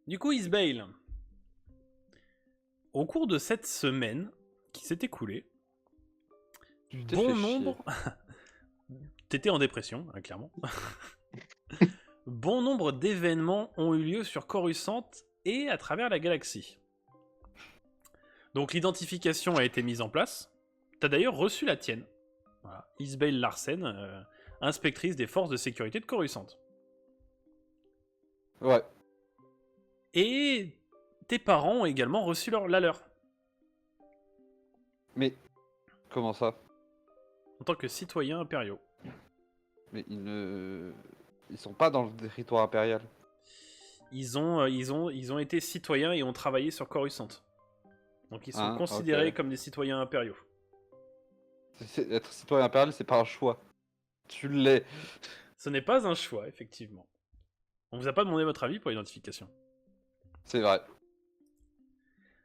Du coup, Isbail, au cours de cette semaine qui s'est écoulée, Tu t'es fait bon chier. nombre... T'étais en dépression, hein, clairement. Bon nombre d'événements ont eu lieu sur Coruscant et à travers la galaxie. Donc l'identification a été mise en place. T'as d'ailleurs reçu la tienne. Voilà. Isbail Larsen, inspectrice des forces de sécurité de Coruscant. Ouais. Et tes parents ont également reçu la leur. Mais comment ça? En tant que citoyens impériaux. Mais ils sont pas dans le territoire impérial. Ils ont été citoyens et ont travaillé sur Coruscant. Donc ils sont Hein, considérés ok. comme des citoyens impériaux. Être citoyen impérial, c'est pas un choix. Tu l'es. Ce n'est pas un choix, effectivement. On vous a pas demandé votre avis pour l'identification. C'est vrai.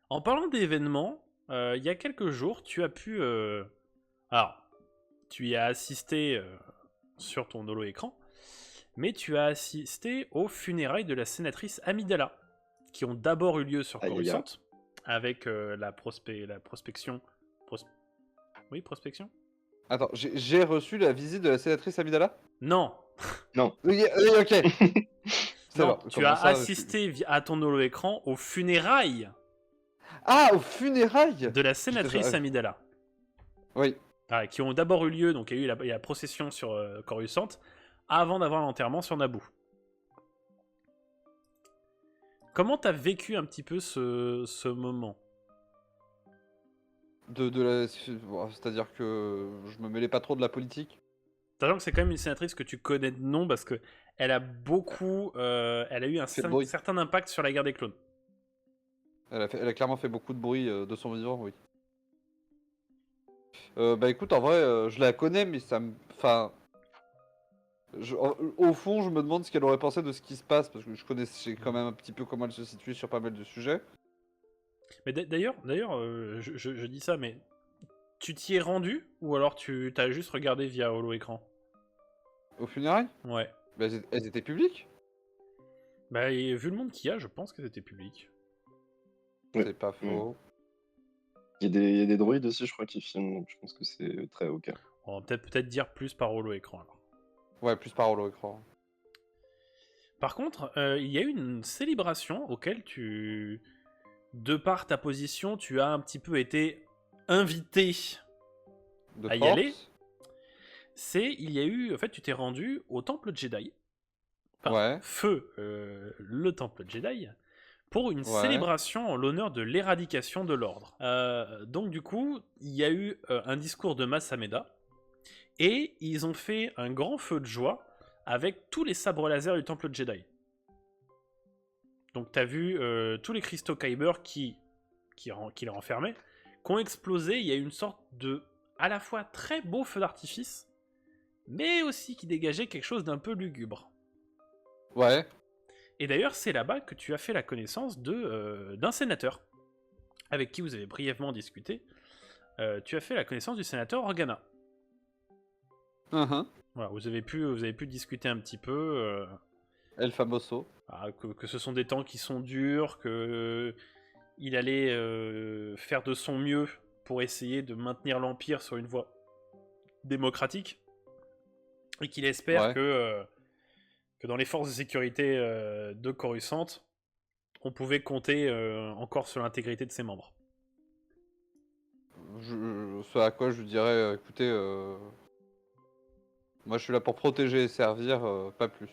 En parlant d'événements, il y a quelques jours, tu as pu... Alors, tu y as assisté sur ton holo écran, mais tu as assisté aux funérailles de la sénatrice Amidala, qui ont d'abord eu lieu sur Aïe, aïe, Coruscant, aïe. avec la prospection... Oui, prospection. Attends, j'ai reçu la visite de la sénatrice Amidala? Non, Non. Oui, oui, ok. C'est non, bon. tu Comment as ça assisté à ton holo écran aux funérailles Ah, aux funérailles. de la Putain, sénatrice Amidala. Oui. Qui ont d'abord eu lieu, donc il y a eu la procession sur Coruscant, avant d'avoir l'enterrement sur Naboo. Comment t'as vécu un petit peu ce moment? C'est-à-dire que je me mêlais pas trop de la politique. Sachant que c'est quand même une sénatrice que tu connais de nom, parce que elle a beaucoup... elle a eu un Fait de bruit. certain impact sur la guerre des clones. Elle a clairement fait beaucoup de bruit de son vivant, oui. Bah écoute, en vrai, je la connais, mais ça me... Enfin... Au fond, je me demande ce qu'elle aurait pensé de ce qui se passe, parce que je connaissais quand même un petit peu comment elle se situait sur pas mal de sujets. Mais d'ailleurs, je dis ça, mais tu t'y es rendu? Ou alors tu t'as juste regardé via holo écran? Aux funérailles, Ouais. bah, elles étaient publiques. Bah, et vu le monde qu'il y a, je pense que c'était public. Ouais. C'est pas faux. Il y a des droïdes aussi, je crois, qui filment, donc je pense que c'est très ok. On va peut-être dire plus par holo écran alors. Ouais, plus par holo-écran. Par contre, il y a eu une célébration auquel tu, de par ta position, tu as un petit peu été invité De à y aller. force. C'est, il y a eu, en fait, tu t'es rendu au temple Jedi, enfin, Ouais, feu, le temple Jedi, pour une ouais. célébration en l'honneur de l'éradication de l'ordre. Donc du coup, il y a eu un discours de Mas Amedda, et ils ont fait un grand feu de joie avec tous les sabres laser du temple Jedi. Donc t'as vu tous les cristaux Kyber qui les renfermaient, qui ont explosé. Il y a eu une sorte de, à la fois très beau feu d'artifice, mais aussi qui dégageait quelque chose d'un peu lugubre. Ouais. Et d'ailleurs, c'est là-bas que tu as fait la connaissance d'un sénateur, avec qui vous avez brièvement discuté. Tu as fait la connaissance du sénateur Organa. Uh-huh. Voilà, vous avez pu discuter un petit peu. El Famoso. Que ce sont des temps qui sont durs, que il allait faire de son mieux pour essayer de maintenir l'Empire sur une voie démocratique, et qu'il espère Ouais. que dans les forces de sécurité de Coruscant, on pouvait compter encore sur l'intégrité de ses membres. Ce à quoi je lui dirais, écoutez, moi je suis là pour protéger et servir, pas plus.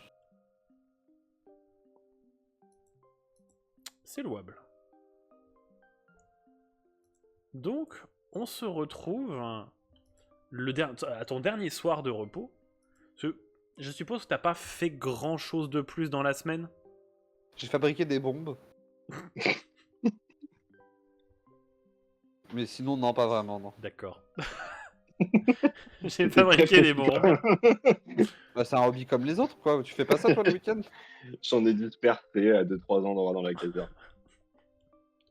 C'est louable. Donc, on se retrouve à ton dernier soir de repos. Je suppose que t'as pas fait grand chose de plus dans la semaine. J'ai fabriqué des bombes. Mais sinon, non, pas vraiment, non. D'accord. J'ai C'était très fabriqué des précis, bombes. quand même. Bah, c'est un hobby comme les autres, quoi. Tu fais pas ça, toi, le week-end? J'en ai dispersé à 2-3 endroits dans la caserne.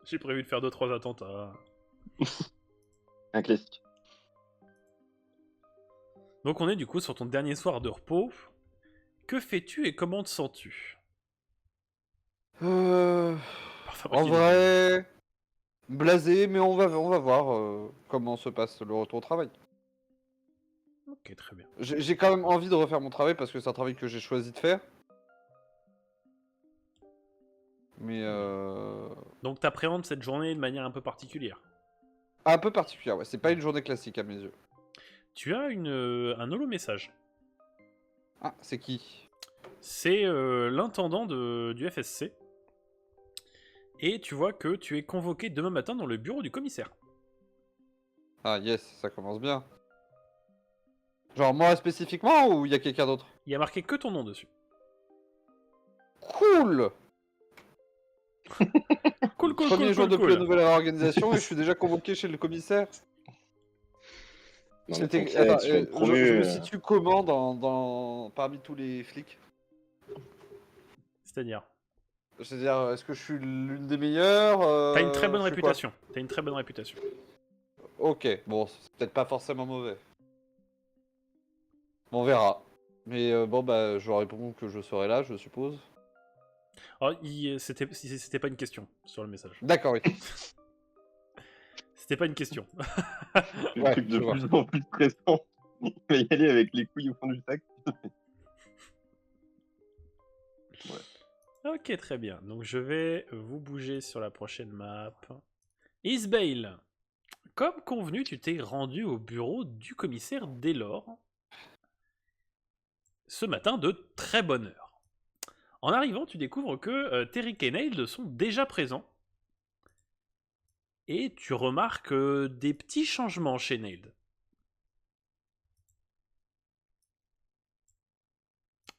J'ai prévu de faire 2-3 attentats. Un classique. Donc on est du coup sur ton dernier soir de repos. Que fais-tu et comment te sens-tu? En Ok, vrai, blasé, mais on va voir comment se passe le retour au travail. Ok, très bien. J'ai quand même envie de refaire mon travail parce que c'est un travail que j'ai choisi de faire. Mais Donc t'appréhendes cette journée de manière un peu particulière. un peu particulière, ouais. C'est pas une journée classique à mes yeux. Tu as un holo message. Ah, c'est qui? C'est l'intendant du FSC. Et tu vois que tu es convoqué demain matin dans le bureau du commissaire. Ah yes, ça commence bien. Genre moi spécifiquement ou il y a quelqu'un d'autre? Il y a marqué que ton nom dessus. Cool! Cool, cool, Premier cool, jour cool, de cool. la nouvelle organisation et je suis déjà convoqué chez le commissaire. Non, mais C'était... t'inquiète, Attends, tu vas être promu. je me situe comment parmi tous les flics? C'est-à-dire, C'est-à-dire, est-ce que je suis l'une des meilleures? t'as une très bonne Je suis quoi? réputation. T'as une très bonne réputation. Ok, bon, c'est peut-être pas forcément mauvais. Bon, on verra. Mais bon, bah, je leur réponds que je serai là, je suppose. Alors, c'était pas une question sur le message. D'accord, oui. C'était pas une question. Le Ouais, truc de je vois. plus en plus stressant. Il va y aller avec les couilles au fond du sac. Ok, très bien. Donc je vais vous bouger sur la prochaine map. Isbale, comme convenu, tu t'es rendu au bureau du commissaire Delors ce matin de très bonne heure. En arrivant, tu découvres que Terrick et Neild sont déjà présents. Et tu remarques des petits changements chez Neild.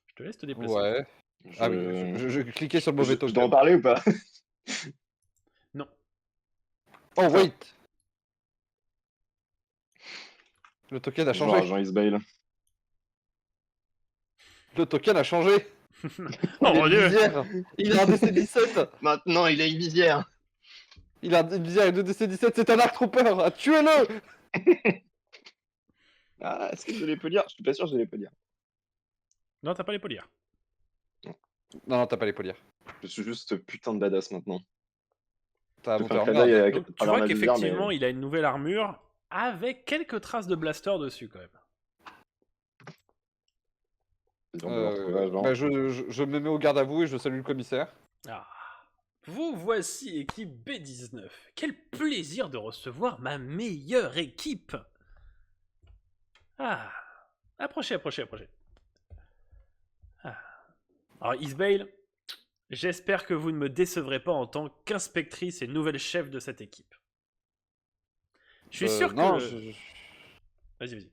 Je te laisse te déplacer. Ouais. Ah oui, je cliquais sur le mauvais Je dois en token. parler ou pas? Non. Oh, wait! Le token a Bonjour, changé. agent Isbale. Le token a changé. Oh Il a mon une dieu. visière. Il a un DC-17. Maintenant, il a une visière. Il a une visière et deux DC-17. C'est un Arc Trooper. Ah, tuez-le! Ah, est-ce que je l'ai peux lire? Je suis pas sûr que je l'ai peux lire. Non, t'as pas les polières. Non, non, t'as pas les polières. Je suis juste putain de badass maintenant. T'as Je monté fais un en clin grade. d'œil à Donc, tu travers vois ma visière, qu'effectivement, mais il a une nouvelle armure avec quelques traces de blaster dessus quand même. on peut le retrouver avant. Bah, je me mets au garde à vous et je salue le commissaire. Ah. Vous voici, équipe B19. Quel plaisir de recevoir ma meilleure équipe. Ah. Approchez, approchez, approchez. Ah. Alors, Isbale, j'espère que vous ne me décevrez pas en tant qu'inspectrice et nouvelle chef de cette équipe. Je suis sûr Non, que... Vas-y, vas-y.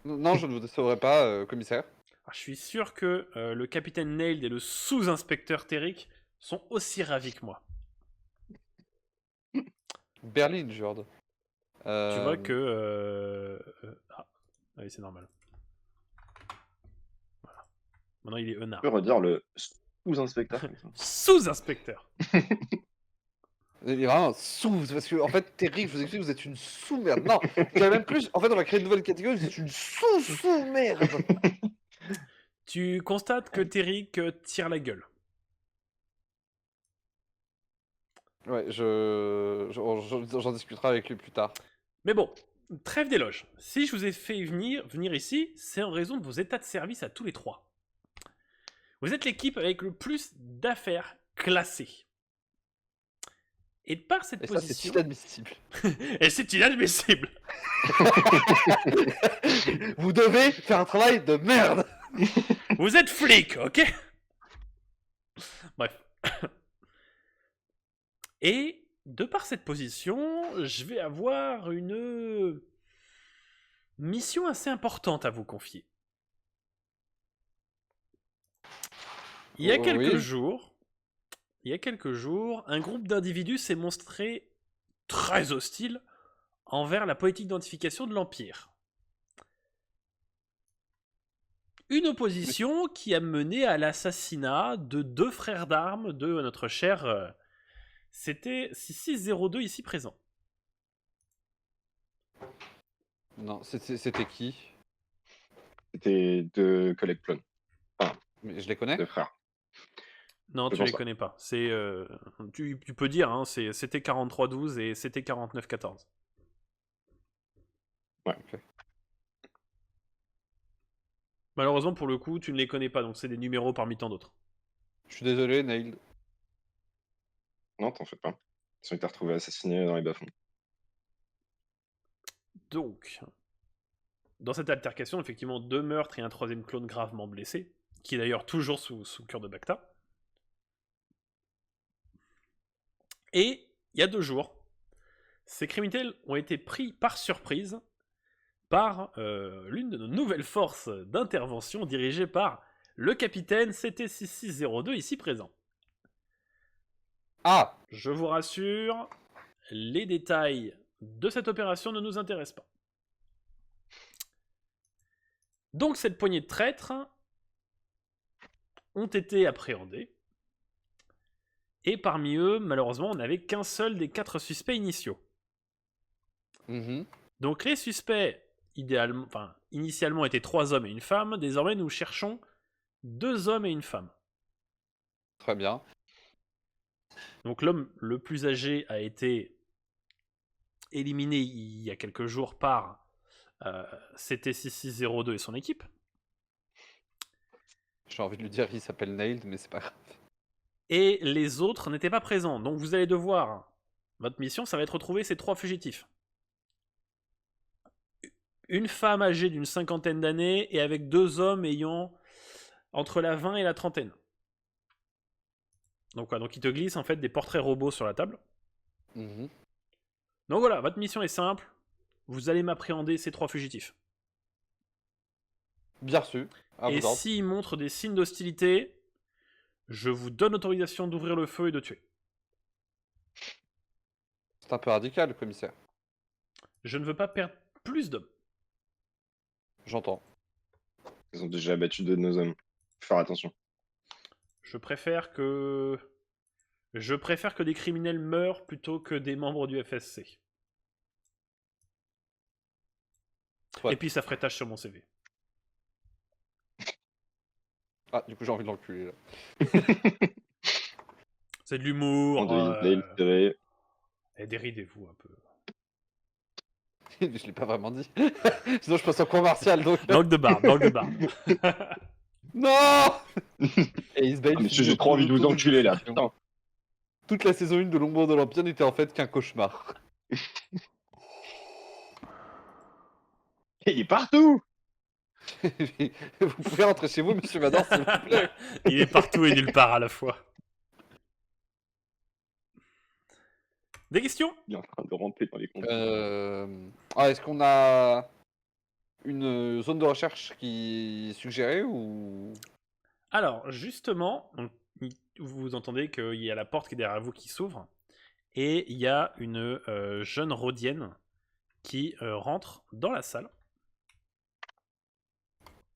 non, je ne vous décevrai pas, commissaire. Alors, je suis sûr que le capitaine Neild et le sous-inspecteur Terrick sont aussi ravis que moi. Berlin, Jord. Tu vois que... Ah, oui, c'est normal. Voilà. Maintenant, il est Je Enard. peux redire le sous-inspecteur comme ça. Sous-inspecteur. Il est vraiment sous, parce que en fait, Terry, je vous explique, vous êtes une sous-merde. Non, il y a même plus. En fait, on va créer une nouvelle catégorie, vous êtes une sous-sous-merde. Tu constates que Terrick tire la gueule. Ouais, j'en discuterai avec lui plus tard. Mais bon, trêve d'éloge. Si je vous ai fait venir ici, c'est en raison de vos états de service à tous les trois. Vous êtes l'équipe avec le plus d'affaires classées. Et de par cette Et ça, c'est position... inadmissible. Et c'est inadmissible. Vous devez faire un travail de merde. Vous êtes flic, ok? Bref. Et de par cette position, je vais avoir une mission assez importante à vous confier. Il y a quelques jours, un groupe d'individus s'est montré très hostile envers la politique d'identification de l'Empire. Une opposition qui a mené à l'assassinat de 2 frères d'armes de notre cher... C'était 602 ici présent. Non, c'était qui? C'était deux collègues clones, Mais je les connais. deux frères. Non, Je tu les pense pas. connais pas. Tu peux dire, hein, c'était 43-12 et c'était 49-14. Ok. Malheureusement, pour le coup, tu ne les connais pas, donc c'est des numéros parmi tant d'autres. Je suis désolé, Nail. Non, t'en fais pas. Ils ont été retrouvés assassinés dans les bas-fonds. Donc, dans cette altercation, effectivement, 2 meurtres et un 3e clone gravement blessé, qui est d'ailleurs toujours sous cure de Bacta. Et, il y a 2 jours, ces criminels ont été pris par surprise par l'une de nos nouvelles forces d'intervention dirigée par le capitaine CT6602 ici présent. Ah! Je vous rassure, les détails de cette opération ne nous intéressent pas. Donc cette poignée de traîtres ont été appréhendés, et parmi eux, malheureusement, on n'avait qu'un seul des 4 suspects initiaux. Mhm. Donc les suspects, initialement étaient 3 hommes et une femme, désormais nous cherchons 2 hommes et une femme. Très bien. Donc l'homme le plus âgé a été éliminé il y a quelques jours par CT6602 et son équipe. J'ai envie de lui dire qu'il s'appelle Nailed, mais c'est pas grave. Et les autres n'étaient pas présents. Donc vous allez devoir... Votre mission, ça va être retrouver ces 3 fugitifs. Une femme âgée d'une 50aine d'années et avec 2 hommes ayant entre la 20 et la 30aine. Donc il te glisse en fait des portraits robots sur la table. Mhm. Donc voilà, votre mission est simple. Vous allez m'appréhender ces 3 fugitifs. Bien reçu. À Et vos ordres. s'ils montrent des signes d'hostilité, je vous donne autorisation d'ouvrir le feu et de tuer. C'est un peu radical, commissaire. Je ne veux pas perdre plus d'hommes. J'entends. Ils ont déjà abattu 2 de nos hommes. Faut faire attention. Je préfère que des criminels meurent plutôt que des membres du FSC. Ouais. Et puis ça ferait tâche sur mon CV. Ah, du coup, j'ai envie de l'enculer, là. C'est de l'humour. On devine Nail tiré. Et déridez-vous un peu. Je l'ai pas vraiment dit. Sinon, je passe en cours martial, donc... Langue de barbe, langue de barbe. Non! Et Isbale Ah, monsieur, finit j'ai au trop envie de vous couteau enculer là, discussion. putain. Toute la saison 1 de l'Ombre de l'Empire n'était en fait qu'un cauchemar. Il est partout! Vous pouvez rentrer chez vous, monsieur Vador, s'il vous plaît. Il est partout et nulle part à la fois. Des questions? Il est en train de ramper dans les comptes. Ah, est-ce qu'on a une zone de recherche qui est suggérée ou... Alors, justement, vous entendez qu'il y a la porte qui est derrière vous qui s'ouvre, et il y a une jeune rhodienne qui rentre dans la salle.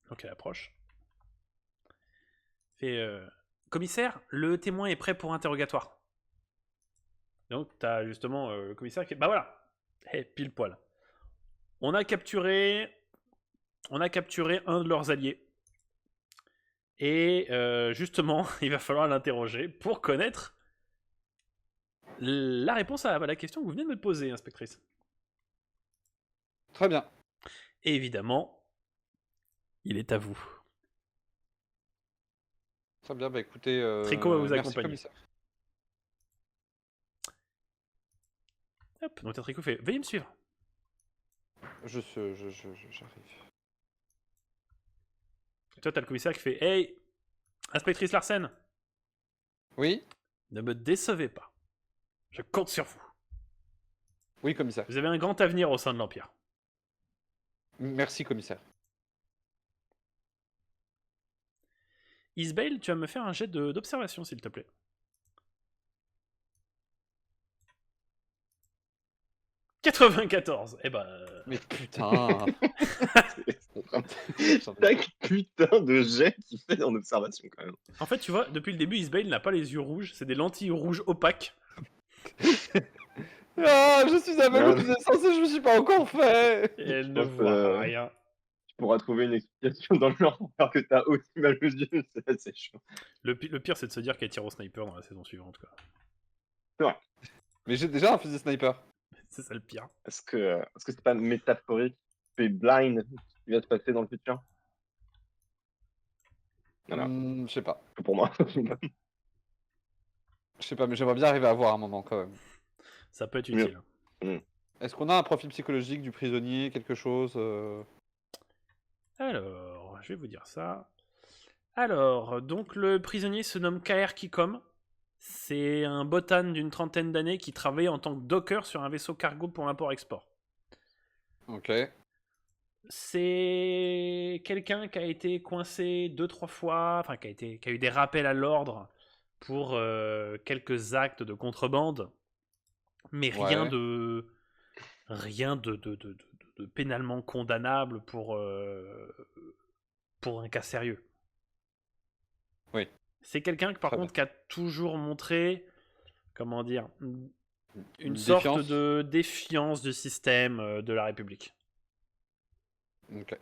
Donc elle approche. Fait commissaire, le témoin est prêt pour interrogatoire. Donc t'as justement le commissaire qui est... Bah voilà, pile poil. On a capturé un de leurs alliés. Et justement, il va falloir l'interroger pour connaître la réponse à la question que vous venez de me poser, inspectrice. Très bien. Et évidemment, il est à vous. Très bien, bah écoutez... Tricot va vous merci, accompagner. commissaire. Hop, donc t'as Tricot fait, veuillez me suivre. J'arrive. Et toi, t'as le commissaire qui fait, hey, inspectrice Larsen, Oui? ne me décevez pas. Je compte sur vous. Oui, commissaire. Vous avez un grand avenir au sein de l'Empire. Merci, commissaire. Isbale, tu vas me faire un jet d'observation, s'il te plaît. « 94 !» Eh ben... Mais putain. Chaque putain de jet qu'il fait en observation quand même. En fait, tu vois, depuis le début, Isbale n'a pas les yeux rouges. C'est des lentilles rouges opaques. Ah, je suis aveugle de naissance et je me suis pas encore fait. Et elle ne pense, voit rien. pourras trouver une explication dans le genre alors que t'as aussi mal aux yeux, c'est assez chaud. Le pire, c'est de se dire qu'elle tire au sniper dans la saison suivante, quoi. C'est vrai. Mais j'ai déjà un fusil sniper. C'est ça le pire. Est-ce que c'est pas métaphorique? C'est blind ce qui va se passer dans le futur? Voilà, Je sais pas. que pour moi. Je sais pas, mais j'aimerais bien arriver à voir un moment quand même. Ça peut être Mieux. utile. Est-ce qu'on a un profil psychologique du prisonnier, quelque chose Alors, je vais vous dire ça. Alors, donc le prisonnier se nomme KR Kikom. C'est un botan d'une trentaine d'années qui travaille en tant que docker sur un vaisseau cargo pour l'import-export. Ok. C'est quelqu'un qui a été coincé 2-3 fois, enfin qui a eu des rappels à l'ordre pour quelques actes de contrebande, mais Ouais. rien de pénalement condamnable pour un cas sérieux. Oui. C'est quelqu'un que par Très contre qui a toujours montré, comment dire, une sorte défiance. de défiance du système de la République. Ok.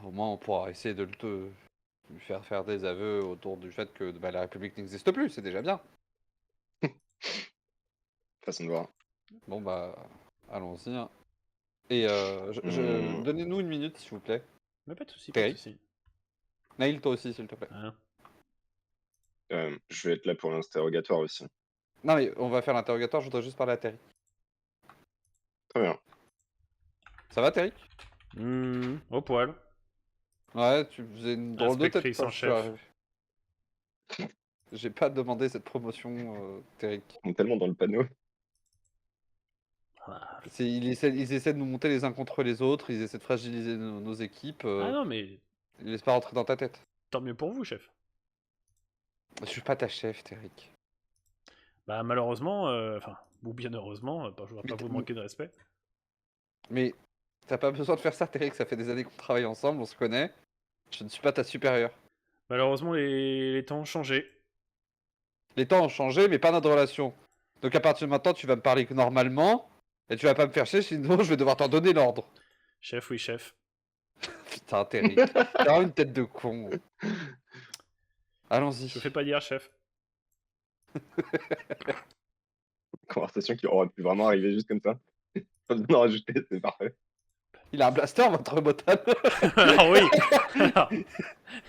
Au moins, on pourra essayer de lui faire des aveux autour du fait que la République n'existe plus, c'est déjà bien. Façon de voir. Bon bah, allons-y. Hein. Et donnez-nous une minute, s'il vous plaît. Mais pas de soucis, pas de Terry. soucis. Nail, toi aussi, s'il te plaît. Hein. Je vais être là pour l'interrogatoire aussi. Non mais on va faire l'interrogatoire, je voudrais juste parler à Terry. Très bien. Ça va, Terry? Au poil. Ouais, tu faisais une drôle de tête Inspectrice quand en je suis chef. arrivé. J'ai pas demandé cette promotion, Terry. On est tellement dans le panneau. Ah Ils essaient de nous monter les uns contre les autres, ils essaient de fragiliser nos équipes. non, mais Ils laissent pas rentrer dans ta tête. tant mieux pour vous, chef. Je suis pas ta chef, Terry. Bah malheureusement, enfin, ou bien heureusement, je voudrais pas vous manquer de respect. Mais t'as pas besoin de faire ça, Terry, ça fait des années qu'on travaille ensemble, on se connaît. Je ne suis pas ta supérieure. Malheureusement, les temps ont changé. Les temps ont changé, mais pas notre relation. Donc à partir de maintenant, tu vas me parler normalement, et tu vas pas me faire chier, sinon je vais devoir t'en donner l'ordre. Chef, oui, chef. Putain, Terry. T'as vraiment une tête de con. Allons-y. Je vous fais pas dire, chef. Conversation qui aurait pu vraiment arriver juste comme ça. Pas besoin d'en rajouter, c'est parfait. Il a un blaster, votre botan. Alors oui. Alors,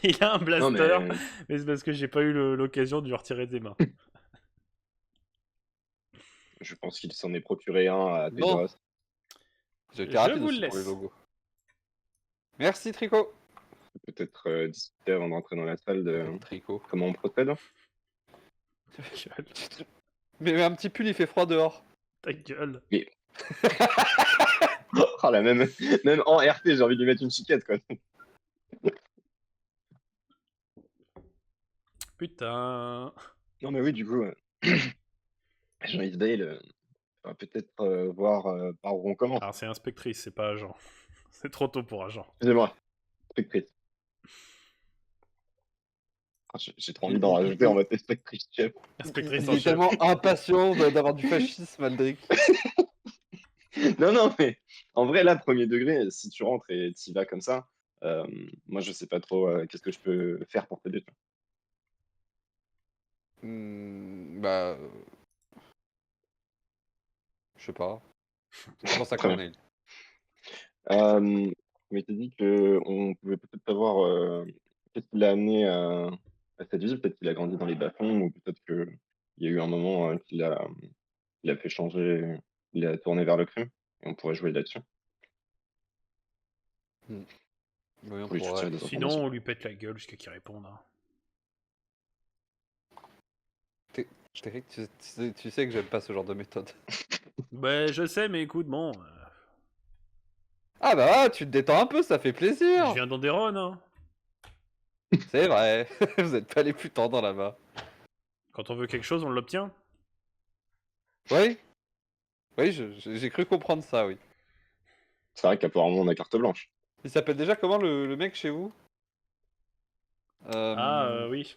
il a un blaster, Non, mais c'est parce que j'ai pas eu l'occasion de lui retirer des mains. je pense qu'il s'en est procuré un à Toys Bon. R Us. J'ai été Je rapide vous le aussi pour les laisse. logos. Merci, Tricot. Peut-être discuter avant d'entrer dans la salle de Tricot. comment on procède. Gueule, Mais un petit pull, il fait froid dehors. ta gueule. Oh là, même en RP, j'ai envie de lui mettre une chiquette, quoi. Putain. Non, mais oui, du coup, Jean-Yves Dale, va peut-être voir par où on commence. Alors c'est inspectrice, c'est pas agent. C'est trop tôt pour agent. Excusez-moi, spectrice. Ah, j'ai trop envie d'en rajouter en mode spectrice chef. Inspectrice Il en est chef. tellement impatient d'avoir du fascisme, Aldric. Non, mais en vrai, là, premier degré, si tu rentres et t'y vas comme ça, moi, je sais pas trop qu'est-ce que je peux faire pour t'aider. Bah. Je sais pas. Comment ça, Très bien. Cornel? Mais t'as dit qu'on pouvait peut-être savoir qu'est-ce qui l'a amené à cette vie. Peut-être qu'il a grandi dans les bas-fonds, ou peut-être qu'il y a eu un moment qu'il a fait changer, il a tourné vers le crime. Et on pourrait jouer là-dessus. Oui, on Pour lui pourrait. soutirer des Sinon, informations. on lui pète la gueule jusqu'à qu'il réponde. Hein. Derek, tu sais que j'aime pas ce genre de méthode. Bah, je sais, mais écoute, bon. Ah bah, tu te détends un peu, ça fait Je plaisir. viens d'Anderon, hein. C'est vrai. Vous êtes pas les plus tendants là-bas. Quand on veut quelque chose, on l'obtient. Oui. Oui, j'ai cru comprendre ça, oui. C'est vrai qu'apparemment, on a carte blanche. Il s'appelle déjà comment le mec chez vous? Oui.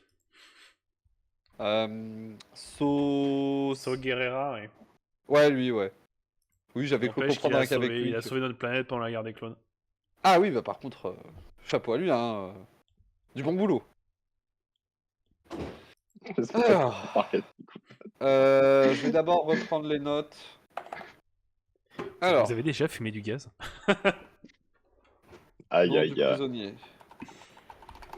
So... So Guerrera, ouais. Ouais, lui, ouais. Oui, j'avais cru N'empêche qu'il comprendre a avec sauvé, lui. il a sauvé notre planète pendant la guerre des clones. Ah oui, bah par contre, chapeau à lui, hein. Du bon boulot. C'est pas Alors, trop sarcastique. je vais d'abord reprendre les notes. Alors, Vous avez déjà fumé du gaz? Aïe, nom du aïe, aïe. prisonnier.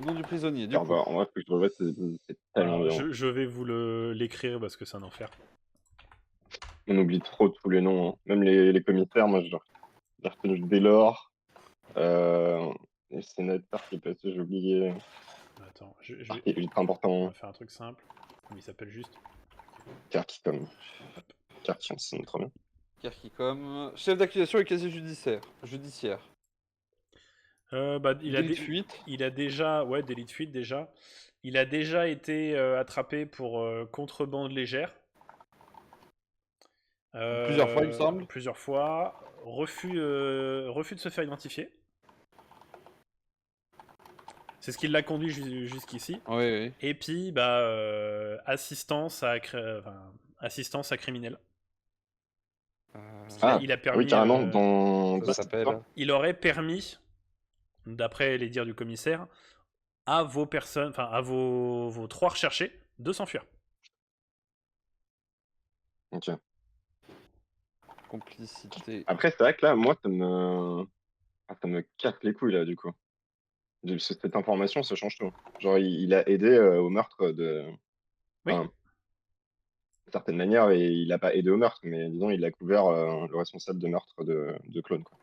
Nom du prisonnier, du Alors, coup. en vrai, faut que je le vois, c'est tellement Alors, bien. je vais vous l'écrire parce que c'est un enfer. On oublie trop tous les noms, hein. Même les commissaires, moi, j'ai retenu Délor. Les sénateurs qui est passé, j'ai oublié. Attends, je Qui est ultra on important. va faire un truc simple. Comme il s'appelle juste. Kirkicom. Kirkicom, c'est trop bien. Kerkikom. Chef d'accusation et casier judiciaire. Bah, Délit de fuite. il a déjà, ouais, délit de fuite déjà. Il a déjà été attrapé pour contrebande légère. Plusieurs fois, il me semble. Plusieurs fois. Refus de se faire identifier. C'est ce qui l'a conduit jusqu'ici. Oui, oui. Et puis, bah, assistance à criminel. Euh, Il a Oui, permis. carrément, dans ça cette s'appelle. histoire. Il aurait permis, d'après les dires du commissaire, à vos personnes, enfin à vos trois recherchés, de s'enfuir. Ok. Complicité. Après, c'est vrai que là, moi, ça me casse les couilles, là, du coup. Cette information, ça change tout. Genre, il a aidé au meurtre de. Oui. Enfin, d'une certaine manière, et il n'a pas aidé au meurtre, mais disons, il a couvert le responsable de meurtre de clone, quoi.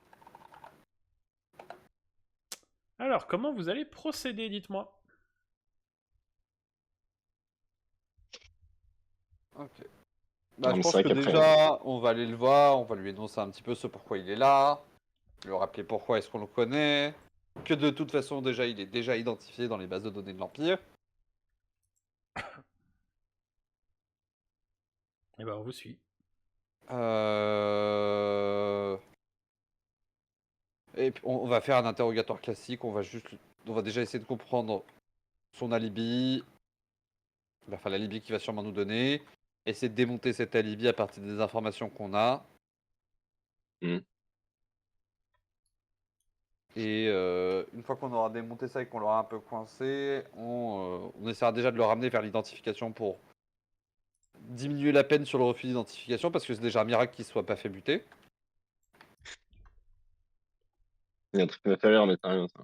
Alors, comment vous allez procéder, dites-moi? Ok. Bah, Non, je mais c'est pense vrai que qu'après, déjà, on va aller le voir, on va lui énoncer un petit peu ce pourquoi il est là, lui rappeler pourquoi est-ce qu'on le connaît, que de toute façon, déjà, il est déjà identifié dans les bases de données de l'Empire. Eh ben, on vous suit. Et puis, on va faire un interrogatoire classique, on va déjà essayer de comprendre son alibi, enfin l'alibi qu'il va sûrement nous donner, essayer de démonter cet alibi à partir des informations qu'on a. Hmm. Et une fois qu'on aura démonté ça et qu'on l'aura un peu coincé, on essaiera déjà de le ramener vers l'identification pour diminuer la peine sur le refus d'identification, parce que c'est déjà un miracle qu'il ne soit pas fait buter. Il y a un truc qui m'a fait rire, mais c'est rien, ça.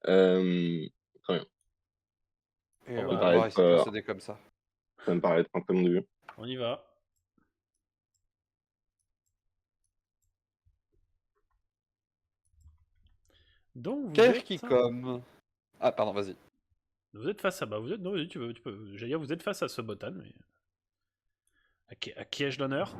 Très bien. Et Bon, on va bah, pouvoir essayer de procéder comme ça. Ça me paraît être un peu mon début. on y va. Donc, Kerkikom. Ah, pardon, vas-y. vous êtes face à... Bah, vous êtes... Non, vas-y, tu peux... J'allais dire, vous êtes face à ce botan, mais... À qui ai-je l'honneur?